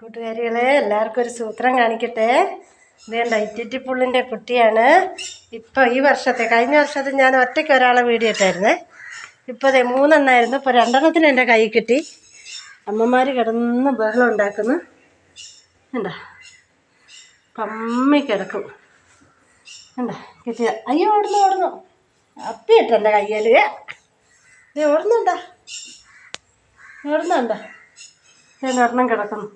കൂട്ടുകാരികളെ എല്ലാവർക്കും ഒരു സൂത്രം കാണിക്കട്ടെ. ഇതേണ്ട ഇറ്റിറ്റിപ്പുള്ളിൻ്റെ കുട്ടിയാണ്. ഇപ്പോൾ ഈ വർഷത്തെ കഴിഞ്ഞ വർഷത്തെ ഞാൻ ഒറ്റയ്ക്ക് ഒരാളെ വീഡിയോ ഇട്ടായിരുന്നേ. ഇപ്പോൾ അതെ 3 എണ്ണമായിരുന്നു. ഇപ്പോൾ 2 എണ്ണത്തിന് എൻ്റെ കൈ കിട്ടി. അമ്മമാർ കിടന്ന് ബഹളം ഉണ്ടാക്കുന്നു. എന്താ പമ്മി കിടക്കും. എന്താ കിട്ടിയ അയ്യോ ഓടുന്നു അപ്പിയിട്ട് എൻ്റെ കയ്യിൽ ഓടുന്നുണ്ടോ ഒരെണ്ണം കിടക്കുന്നു.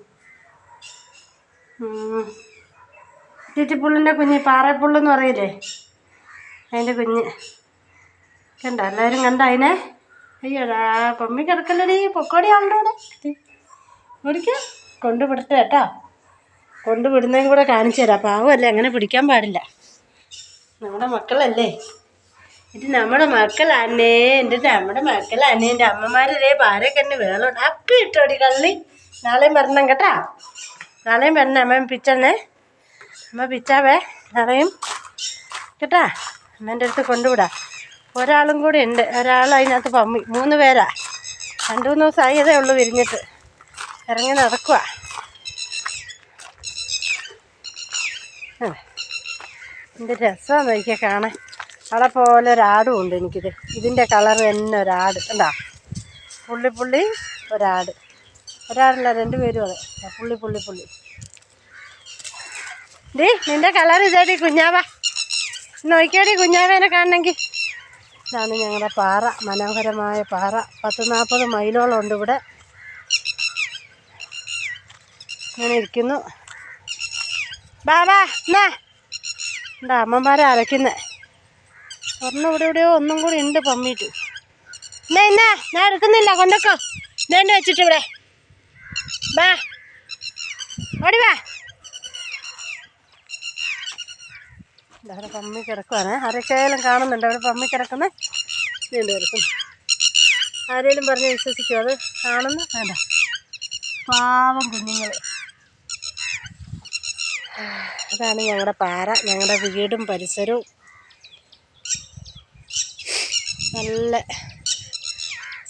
ഇറ്റിറ്റിപ്പുള്ളിൻ്റെ കുഞ്ഞ് പാറപ്പുള്ളെന്ന് പറയില്ലേ, അതിൻ്റെ കുഞ്ഞ് കണ്ട. എല്ലാവരും കണ്ട അതിനെ. അയ്യോടാ പമ്മി കിടക്കല്ലടി, പൊക്കോടി ആളുടെ കൂടെ ഓടിക്കാം. കൊണ്ടുപിടുത്ത കേട്ടോ, കൊണ്ടുവിടുന്നതും കൂടെ കാണിച്ചു തരാം. പാവമല്ലേ, അങ്ങനെ പിടിക്കാൻ പാടില്ല. നമ്മുടെ മക്കളല്ലേ ഇത്, നമ്മുടെ മക്കളാണേ. നമ്മുടെ മക്കളാണേ. എൻ്റെ അമ്മമാരേ പാരൊക്കെ തന്നെ വേണം. അപ്പി ഇട്ടോടി കള്ളി. നാളെയും വരണം കേട്ടാ, നാളെയും വരണം. അമ്മ പിച്ചണേ, അമ്മ പിച്ചാവേ നാളെയും കേട്ടാ. അമ്മേൻ്റെ അടുത്ത് കൊണ്ടുവിടാം. ഒരാളും കൂടി ഉണ്ട്, ഒരാൾ അതിനകത്ത് പമ്മി. 3 പേരാ. 2-3 ദിവസമായതേ ഉള്ളൂ വിരിഞ്ഞിട്ട്. ഇറങ്ങി നടക്കുക. എന്ത് രസമാണ് എനിക്ക് കാണാൻ. അവിടെ പോലെ ഒരാടും ഉണ്ട് എനിക്കിത്. ഇതിൻ്റെ കളർ തന്നെ ഒരാട് എന്താ, പുള്ളി ഒരാടല്ല 2 പേരും അതെ. പുള്ളി ഡീ നിൻ്റെ കളർ ഇതേടി കുഞ്ഞാവ. നോക്കിയാടി കുഞ്ഞാവേനെ കാണണമെങ്കിൽ. ഇതാണ് ഞങ്ങളുടെ പാറ, മനോഹരമായ പാറ. 10-40 മൈലോളം ഉണ്ട് ഇവിടെ. ഇങ്ങനെ ഇരിക്കുന്നു. ബാബാ എന്നാ എന്താ അമ്മമാരെ അരയ്ക്കുന്നത്. ഒരെണ്ണം ഇവിടെ ഒന്നും കൂടി ഉണ്ട് പമ്മിയിട്ട്. എന്നാ ഞാൻ എടുക്കുന്നില്ല, കൊണ്ടൊക്കോ. ഇതേണ്ട വെച്ചിട്ട് ഇവിടെ ബാ, ഓടി വാ. അവിടെ പമ്മി കിടക്കുവാണ്. ആരൊക്കെയായാലും കാണുന്നുണ്ട് അവിടെ പമ്മി കിടക്കുന്നത്. നീണ്ടു കിടക്കുന്നു. ആരെങ്കിലും പറഞ്ഞ് വിശ്വസിക്കും, അത് കാണുന്നു. വേണ്ട പാവം കുഞ്ഞുങ്ങൾ. അതാണ് ഞങ്ങളുടെ പാറ, ഞങ്ങളുടെ വീടും പരിസരവും. നല്ല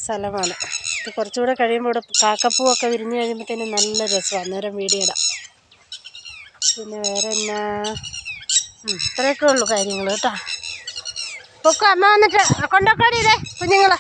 സ്ഥലമാണ് ഇത്. കുറച്ചുകൂടെ കഴിയുമ്പോൾ ഇവിടെ കാക്കപ്പൂവൊക്കെ വിരിഞ്ഞ് കഴിയുമ്പോഴത്തേനും നല്ല രസമാണ്. അന്നേരം വീഡിയോ ഇടാം. പിന്നെ വേറെ എന്നാ, ഇത്രയൊക്കെ ഉള്ളൂ കാര്യങ്ങൾ കേട്ടോ. പൊക്കോ, അമ്മ വന്നിട്ട് കൊണ്ടൊക്കോടി ഇതേ കുഞ്ഞുങ്ങളെ.